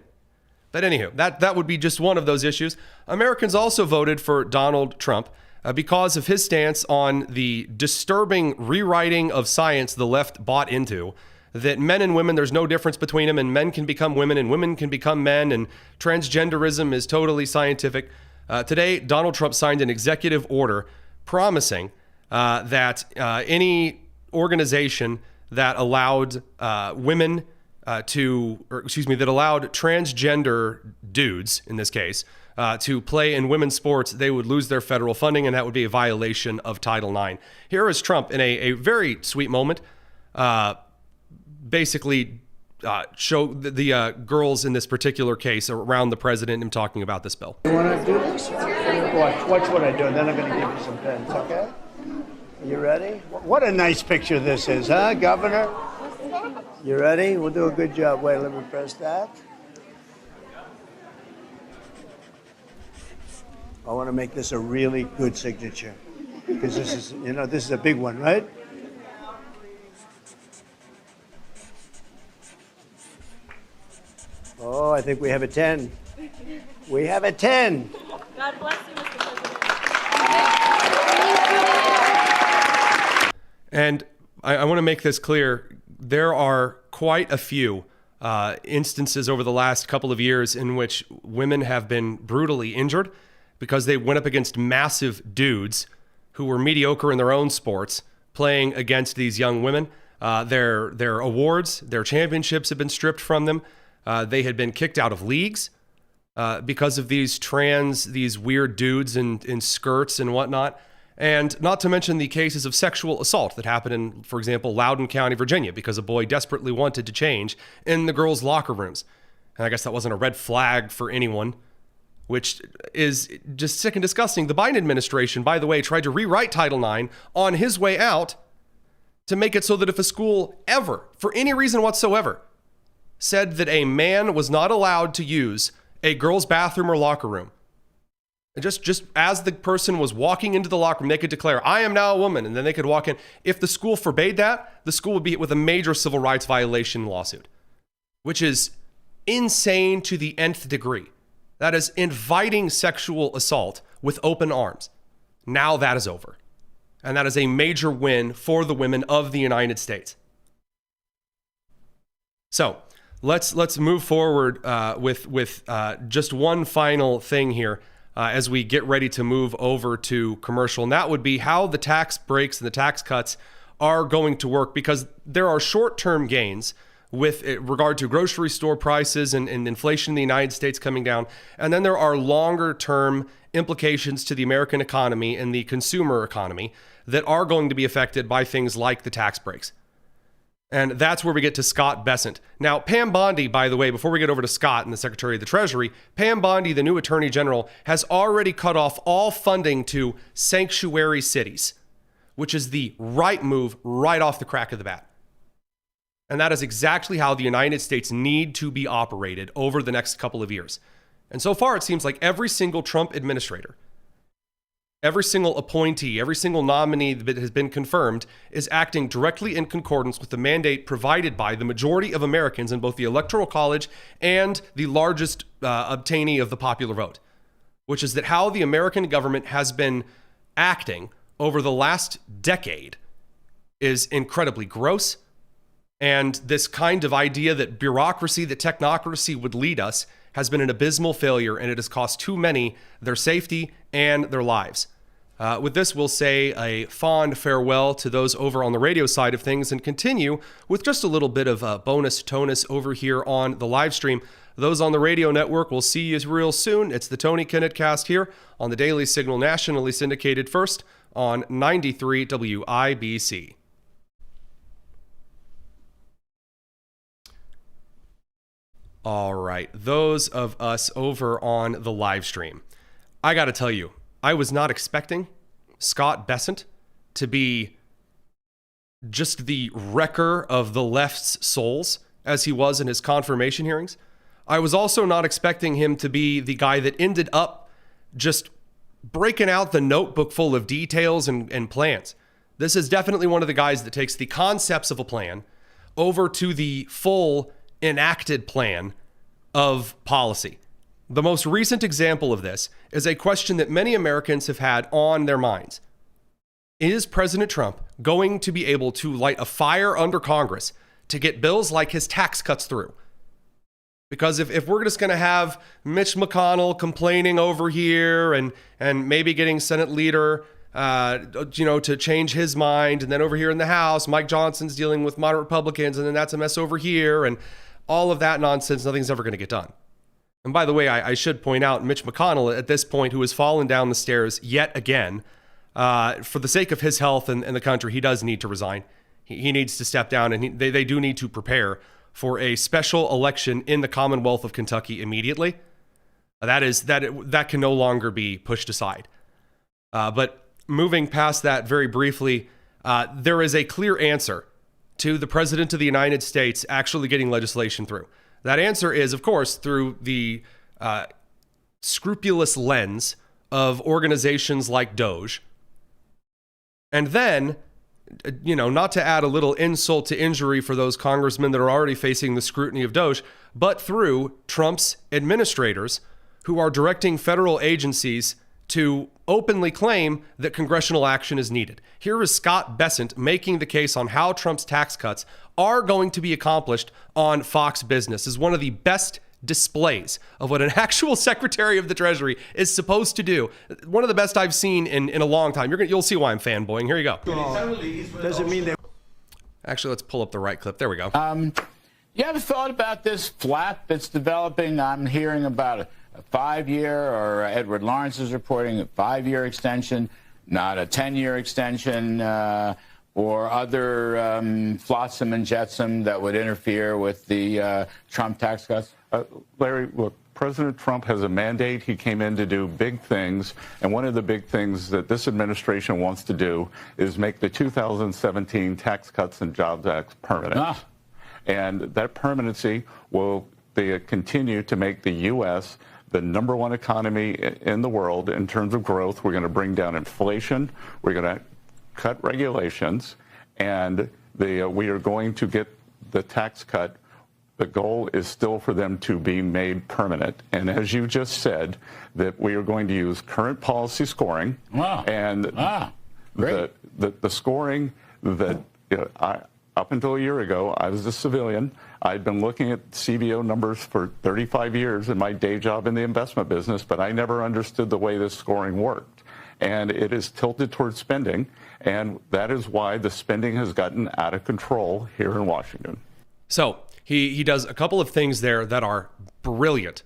But anywho, that would be just one of those issues. Americans also voted for Donald Trump because of his stance on the disturbing rewriting of science the left bought into, that men and women, there's no difference between them, and men can become women and women can become men, and transgenderism is totally scientific. Today, Donald Trump signed an executive order promising that any organization that allowed that allowed transgender dudes, in this case, to play in women's sports, they would lose their federal funding, and that would be a violation of Title IX. Here is Trump in a very sweet moment, basically show the girls in this particular case around the president and talking about this bill. You want to do this? Watch what I do, and then I'm going to give you some pens, okay? You ready? What a nice picture this is, huh, Governor? You ready? We'll do a good job. Wait, let me press that. I want to make this a really good signature because this is a big one, right? Oh, I think we have a 10. We have a 10. God bless you, Mr. President. And I want to make this clear. There are quite a few instances over the last couple of years in which women have been brutally injured because they went up against massive dudes who were mediocre in their own sports playing against these young women. Their awards, their championships have been stripped from them. They had been kicked out of leagues. because of these weird dudes in skirts and whatnot. And not to mention the cases of sexual assault that happened in, for example, Loudoun County, Virginia, because a boy desperately wanted to change in the girls' locker rooms. And I guess that wasn't a red flag for anyone, which is just sick and disgusting. The Biden administration, by the way, tried to rewrite Title IX on his way out to make it so that if a school ever, for any reason whatsoever, said that a man was not allowed to use a girl's bathroom or locker room, just as the person was walking into the locker room, they could declare, I am now a woman, and then they could walk in. If the school forbade that, the school would be hit with a major civil rights violation lawsuit, which is insane to the nth degree. That is inviting sexual assault with open arms. Now that is over. And that is a major win for the women of the United States. So let's move forward with just one final thing here as we get ready to move over to commercial. And that would be how the tax breaks and the tax cuts are going to work, because there are short-term gains with regard to grocery store prices and inflation in the United States coming down. And then there are longer-term implications to the American economy and the consumer economy that are going to be affected by things like the tax breaks. And that's where we get to Scott Bessent. Now, Pam Bondi, by the way, before we get over to Scott and the Secretary of the Treasury, Pam Bondi, the new Attorney General, has already cut off all funding to sanctuary cities, which is the right move right off the crack of the bat. And that is exactly how the United States need to be operated over the next couple of years. And so far, it seems like every single Trump administrator, every single appointee, every single nominee that has been confirmed is acting directly in concordance with the mandate provided by the majority of Americans in both the Electoral College and the largest obtainee of the popular vote, which is that how the American government has been acting over the last decade is incredibly gross. And this kind of idea that bureaucracy, that technocracy would lead us has been an abysmal failure, and it has cost too many their safety and their lives. With this, we'll say a fond farewell to those over on the radio side of things and continue with just a little bit of bonus tonus over here on the live stream. Those on the radio network, we'll see you real soon. It's the Tony Kinnett Cast here on the Daily Signal, nationally syndicated first on 93 WIBC. All right, those of us over on the live stream. I got to tell you, I was not expecting Scott Bessent to be just the wrecker of the left's souls as he was in his confirmation hearings. I was also not expecting him to be the guy that ended up just breaking out the notebook full of details and plans. This is definitely one of the guys that takes the concepts of a plan over to the full enacted plan of policy. The most recent example of this is a question that many Americans have had on their minds. Is President Trump going to be able to light a fire under Congress to get bills like his tax cuts through? Because if we're just going to have Mitch McConnell complaining over here and maybe getting Senate leader to change his mind, and then over here in the House, Mike Johnson's dealing with moderate Republicans, and then that's a mess over here, and all of that nonsense, nothing's ever going to get done. And by the way, I should point out Mitch McConnell at this point, who has fallen down the stairs yet again, for the sake of his health and the country, he does need to resign. He needs to step down, and they do need to prepare for a special election in the Commonwealth of Kentucky immediately. That can no longer be pushed aside. But moving past that very briefly, there is a clear answer to the President of the United States actually getting legislation through. That answer is, of course, through the scrupulous lens of organizations like DOGE. And then, not to add a little insult to injury for those congressmen that are already facing the scrutiny of DOGE, but through Trump's administrators who are directing federal agencies to openly claim that congressional action is needed. Here is Scott Bessent making the case on how Trump's tax cuts are going to be accomplished on Fox Business. Is one of the best displays of what an actual Secretary of the Treasury is supposed to do. One of the best I've seen in a long time. You'll see why I'm fanboying. Here you go. Doesn't mean they... Actually, let's pull up the right clip. There we go. You ever thought about this flap that's developing? I'm hearing about it. a 5-year, or Edward Lawrence is reporting a 5-year extension, not a 10-year extension, or other flotsam and jetsam that would interfere with the Trump tax cuts? Larry, look, President Trump has a mandate. He came in to do big things. And one of the big things that this administration wants to do is make the 2017 Tax Cuts and Jobs Act permanent. And that permanency will continue to make the U.S. the #1 economy in the world in terms of growth. We're going to bring down inflation. We're going to cut regulations. And we are going to get the tax cut. The goal is still for them to be made permanent. And as you just said, that we are going to use current policy scoring. And the scoring that up until a year ago, I was a civilian. I'd been looking at CBO numbers for 35 years in my day job in the investment business, but I never understood the way this scoring worked. And it is tilted towards spending, and that is why the spending has gotten out of control here in Washington. So he does a couple of things there that are brilliant,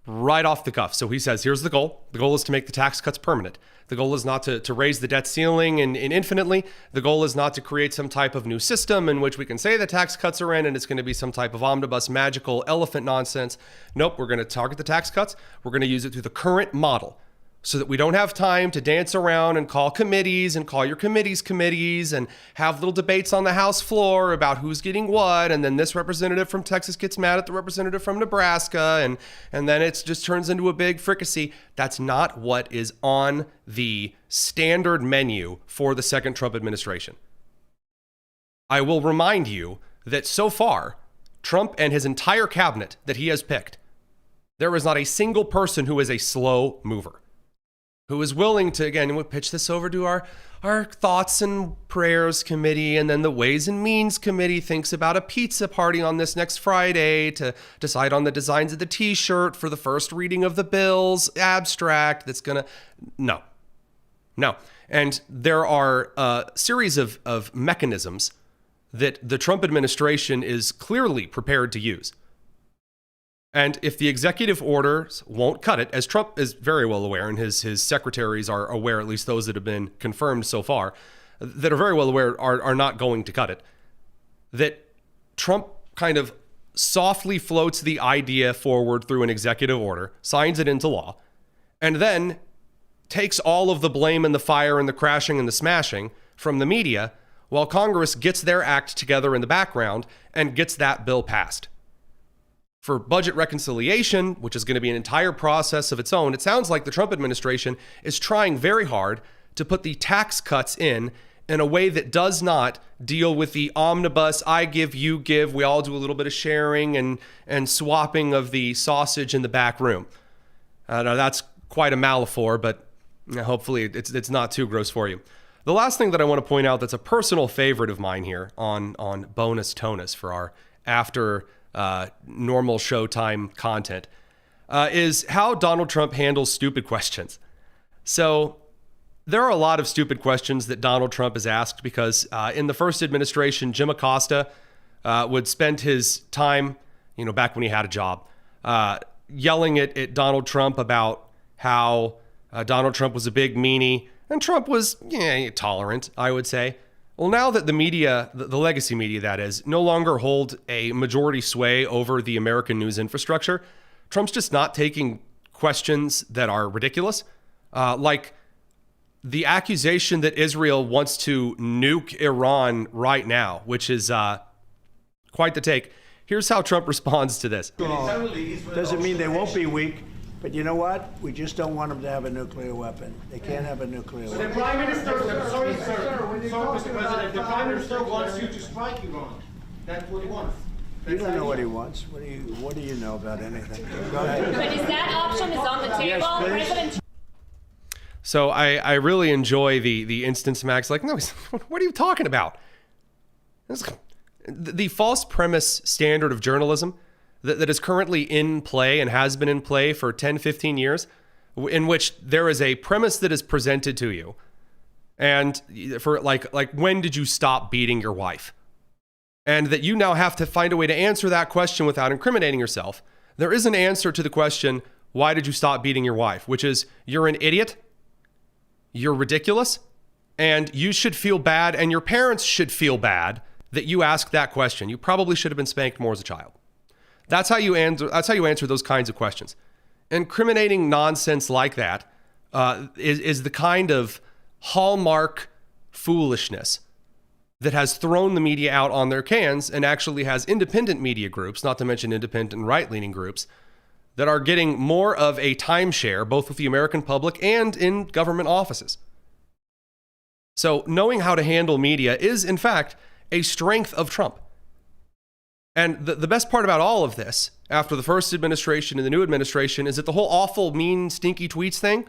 right off the cuff. So he says, here's the goal. The goal is to make the tax cuts permanent. The goal is not to raise the debt ceiling and infinitely. The goal is not to create some type of new system in which we can say the tax cuts are in and it's going to be some type of omnibus magical elephant nonsense. Nope, we're going to target the tax cuts. We're going to use it through the current model, so that we don't have time to dance around and call committees and call your committees and have little debates on the House floor about who's getting what. And then this representative from Texas gets mad at the representative from Nebraska. And then it just turns into a big fricassee. That's not what is on the standard menu for the second Trump administration. I will remind you that so far, Trump and his entire cabinet that he has picked, there is not a single person who is a slow mover, who is willing to, again, we'll pitch this over to our thoughts and prayers committee, and then the Ways and Means committee thinks about a pizza party on this next Friday to decide on the designs of the t-shirt for the first reading of the bill's abstract that's gonna, no. And there are a series of mechanisms that the Trump administration is clearly prepared to use. And if the executive orders won't cut it, as Trump is very well aware, and his secretaries are aware, at least those that have been confirmed so far, that are very well aware are not going to cut it, that Trump kind of softly floats the idea forward through an executive order, signs it into law, and then takes all of the blame and the fire and the crashing and the smashing from the media while Congress gets their act together in the background and gets that bill passed. For budget reconciliation, which is going to be an entire process of its own, it sounds like the Trump administration is trying very hard to put the tax cuts in a way that does not deal with the omnibus, I give, you give, we all do a little bit of sharing and swapping of the sausage in the back room. Now that's quite a metaphor, but hopefully it's not too gross for you. The last thing that I want to point out that's a personal favorite of mine here on Bonus Tonus for our after normal showtime content is how Donald Trump handles stupid questions. So there are a lot of stupid questions that Donald Trump has asked because in the first administration, Jim Acosta would spend his time, back when he had a job, yelling at Donald Trump about how Donald Trump was a big meanie and Trump was tolerant, I would say. Well, now that the media, the legacy media that is, no longer hold a majority sway over the American news infrastructure, Trump's just not taking questions that are ridiculous. Like the accusation that Israel wants to nuke Iran right now, which is quite the take. Here's how Trump responds to this. Doesn't mean they won't be weak. But you know what? We just don't want them to have a nuclear weapon. They can't have a nuclear weapon. The Prime Minister, sorry, sir, Mr. President, the Prime Minister wants you to strike Iran. That's what he wants. You don't know what he wants. What do you know about anything? Go ahead. But is that option is on the table? Yes, President. So I really enjoy the instance Max. Like, no, what are you talking about? The false premise standard of journalism that is currently in play and has been in play for 10, 15 years, in which there is a premise that is presented to you. And for like when did you stop beating your wife? And that you now have to find a way to answer that question without incriminating yourself. There is an answer to the question, why did you stop beating your wife? Which is, you're an idiot, you're ridiculous, and you should feel bad, and your parents should feel bad that you asked that question. You probably should have been spanked more as a child. That's how you answer those kinds of questions. Incriminating nonsense like that is the kind of hallmark foolishness that has thrown the media out on their cans and actually has independent media groups, not to mention independent right-leaning groups, that are getting more of a timeshare, both with the American public and in government offices. So knowing how to handle media is, in fact, a strength of Trump. And the best part about all of this, after the first administration and the new administration, is that the whole awful, mean, stinky tweets thing,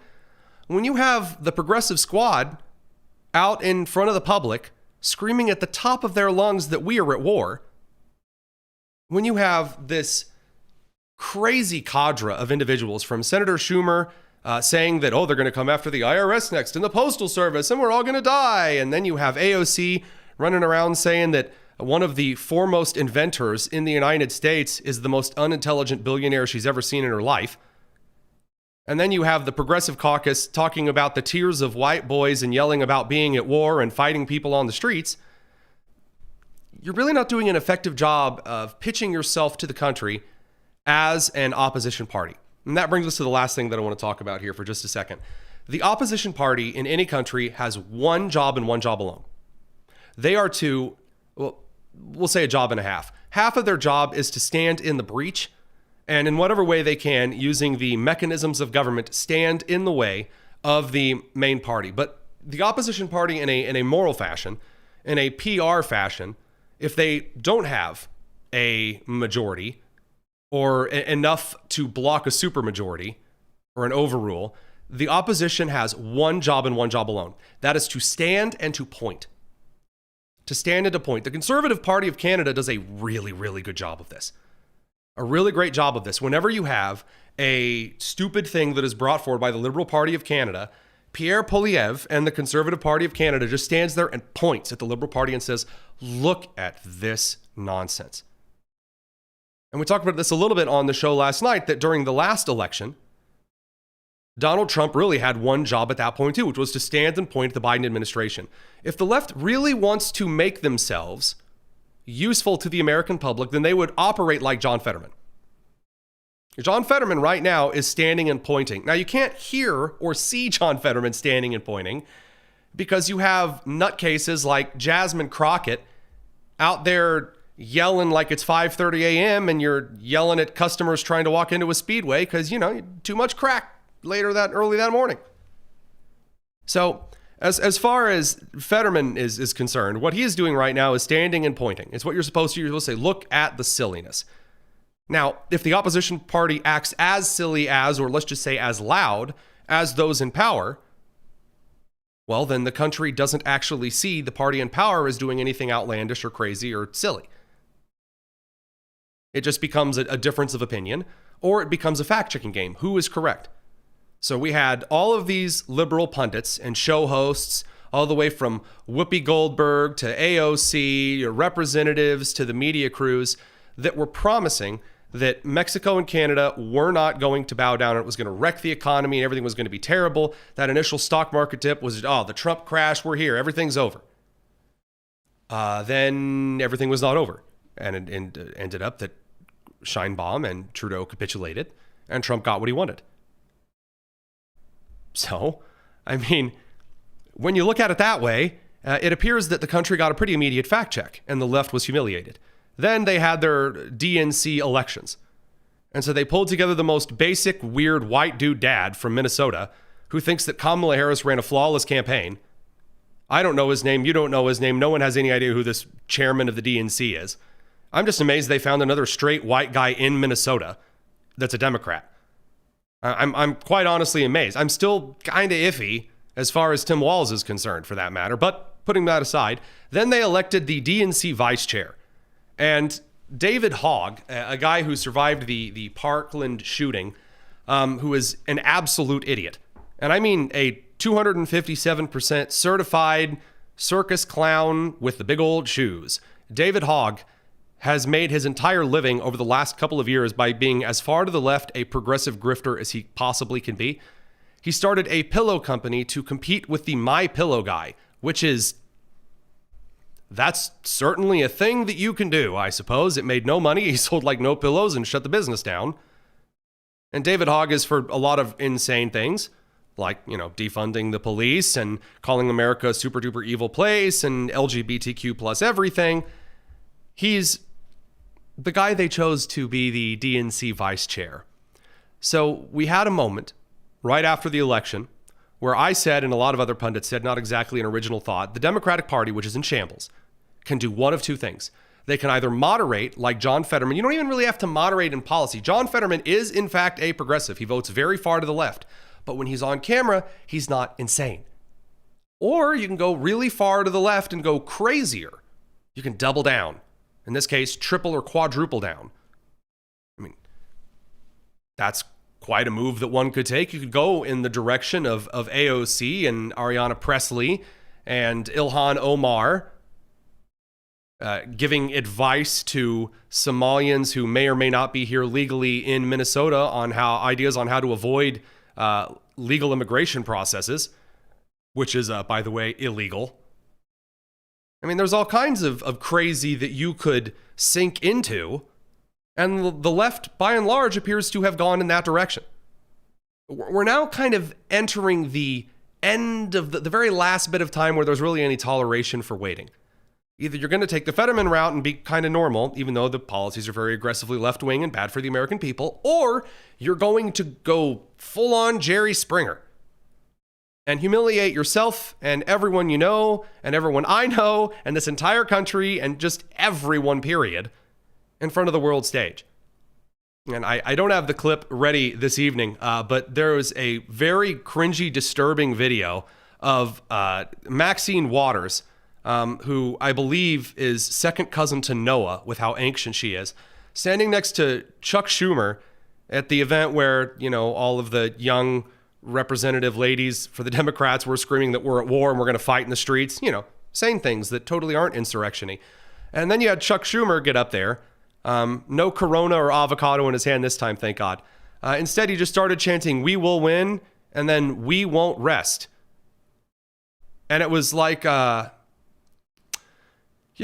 when you have the progressive squad out in front of the public screaming at the top of their lungs that we are at war, when you have this crazy cadre of individuals from Senator Schumer saying that, oh, they're going to come after the IRS next and the Postal Service and we're all going to die. And then you have AOC running around saying that one of the foremost inventors in the United States is the most unintelligent billionaire she's ever seen in her life. And then you have the Progressive Caucus talking about the tears of white boys and yelling about being at war and fighting people on the streets. You're really not doing an effective job of pitching yourself to the country as an opposition party. And that brings us to the last thing that I want to talk about here for just a second. The opposition party in any country has one job and one job alone. They are to, well, we'll say a job and a half. Half of their job is to stand in the breach and in whatever way they can, using the mechanisms of government, stand in the way of the main party. But the opposition party in a moral fashion, in a PR fashion, if they don't have a majority or enough to block a supermajority or an overrule, the opposition has one job and one job alone. That is to stand and to point. To stand and to point. The Conservative Party of Canada does a really, really good job of this. A really great job of this. Whenever you have a stupid thing that is brought forward by the Liberal Party of Canada, Pierre Poilievre and the Conservative Party of Canada just stands there and points at the Liberal Party and says, look at this nonsense. And we talked about this a little bit on the show last night, that during the last election, Donald Trump really had one job at that point too, which was to stand and point at the Biden administration. If the left really wants to make themselves useful to the American public, then they would operate like John Fetterman. John Fetterman right now is standing and pointing. Now, you can't hear or see John Fetterman standing and pointing because you have nutcases like Jasmine Crockett out there yelling like it's 5:30 a.m. and you're yelling at customers trying to walk into a speedway because, too much crack early that morning. So as far as Fetterman is concerned, what he is doing right now is standing and pointing. It's what you're supposed to do. You're supposed to say, look at the silliness. Now, if the opposition party acts as silly as, or let's just say as loud as those in power, well, then the country doesn't actually see the party in power as doing anything outlandish or crazy or silly. It just becomes a difference of opinion, or it becomes a fact-checking game. Who is correct? So we had all of these liberal pundits and show hosts, all the way from Whoopi Goldberg to AOC, representatives to the media crews, that were promising that Mexico and Canada were not going to bow down and it was going to wreck the economy and everything was going to be terrible. That initial stock market dip was, the Trump crash, we're here, everything's over. Then everything was not over. And it ended up that Sheinbaum and Trudeau capitulated and Trump got what he wanted. So, when you look at it that way, it appears that the country got a pretty immediate fact check and the left was humiliated. Then they had their DNC elections. And so they pulled together the most basic, weird white dude dad from Minnesota who thinks that Kamala Harris ran a flawless campaign. I don't know his name. You don't know his name. No one has any idea who this chairman of the DNC is. I'm just amazed they found another straight white guy in Minnesota that's a Democrat. I'm quite honestly amazed. I'm still kind of iffy as far as Tim Walz is concerned, for that matter. But putting that aside, then they elected the DNC vice chair. And David Hogg, a guy who survived the Parkland shooting, who is an absolute idiot. And I mean a 257% certified circus clown with the big old shoes. David Hogg has made his entire living over the last couple of years by being as far to the left a progressive grifter as he possibly can be. He started a pillow company to compete with the My Pillow guy, which is, that's certainly a thing that you can do, I suppose. It made no money. He sold like no pillows and shut the business down. And David Hogg is for a lot of insane things, like, defunding the police and calling America a super duper evil place and LGBTQ plus everything. He's the guy they chose to be the DNC vice chair. So we had a moment right after the election where I said, and a lot of other pundits said, not exactly an original thought, the Democratic Party, which is in shambles, can do one of two things. They can either moderate, like John Fetterman. You don't even really have to moderate in policy. John Fetterman is, in fact, a progressive. He votes very far to the left. But when he's on camera, he's not insane. Or you can go really far to the left and go crazier. You can double down. In this case, triple or quadruple down. I mean, that's quite a move that one could take. You could go in the direction of AOC and Ariana Presley and Ilhan Omar, giving advice to Somalians who may or may not be here legally in Minnesota on ideas on how to avoid legal immigration processes, which is, by the way, illegal. I mean, there's all kinds of crazy that you could sink into, and the left, by and large, appears to have gone in that direction. We're now kind of entering the end of the very last bit of time where there's really any toleration for waiting. Either you're going to take the Fetterman route and be kind of normal, even though the policies are very aggressively left-wing and bad for the American people, or you're going to go full-on Jerry Springer and humiliate yourself and everyone you know and everyone I know and this entire country and just everyone, period, in front of the world stage. And I don't have the clip ready this evening, but there was a very cringy, disturbing video of Maxine Waters, who I believe is second cousin to Noah with how ancient she is, standing next to Chuck Schumer at the event where, all of the young representative ladies for the Democrats were screaming that we're at war and we're going to fight in the streets, saying things that totally aren't insurrection-y. And then you had Chuck Schumer get up there, no Corona or avocado in his hand this time, thank God. Instead, he just started chanting, "We will win," and then "We won't rest." And it was like, you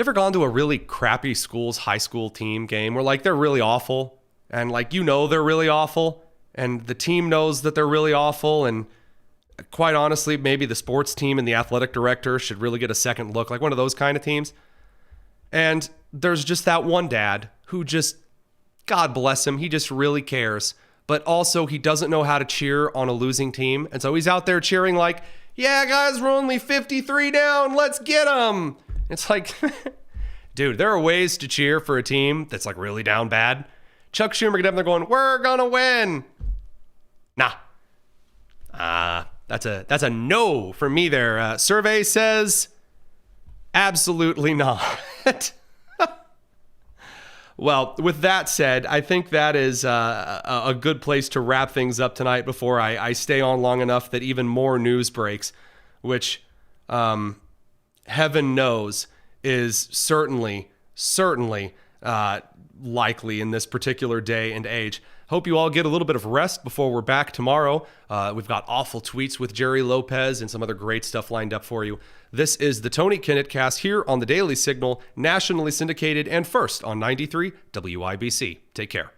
ever gone to a really crappy high school team game where they're really awful and they're really awful and the team knows that they're really awful, and quite honestly, maybe the sports team and the athletic director should really get a second look, like one of those kind of teams. And there's just that one dad who just, God bless him, he just really cares. But also he doesn't know how to cheer on a losing team. And so he's out there cheering like, "Yeah, guys, we're only 53 down. Let's get them." It's like, dude, there are ways to cheer for a team that's really down bad. Chuck Schumer get up there going, "We're going to win." Nah. That's a no from me there. Survey says absolutely not. Well, with that said, I think that is a good place to wrap things up tonight before I stay on long enough that even more news breaks, which heaven knows is certainly likely in this particular day and age. Hope you all get a little bit of rest before we're back tomorrow. We've got awful tweets with Jerry Lopez and some other great stuff lined up for you. This is the Tony Kinnett Cast here on the Daily Signal, nationally syndicated and first on 93 WIBC. Take care.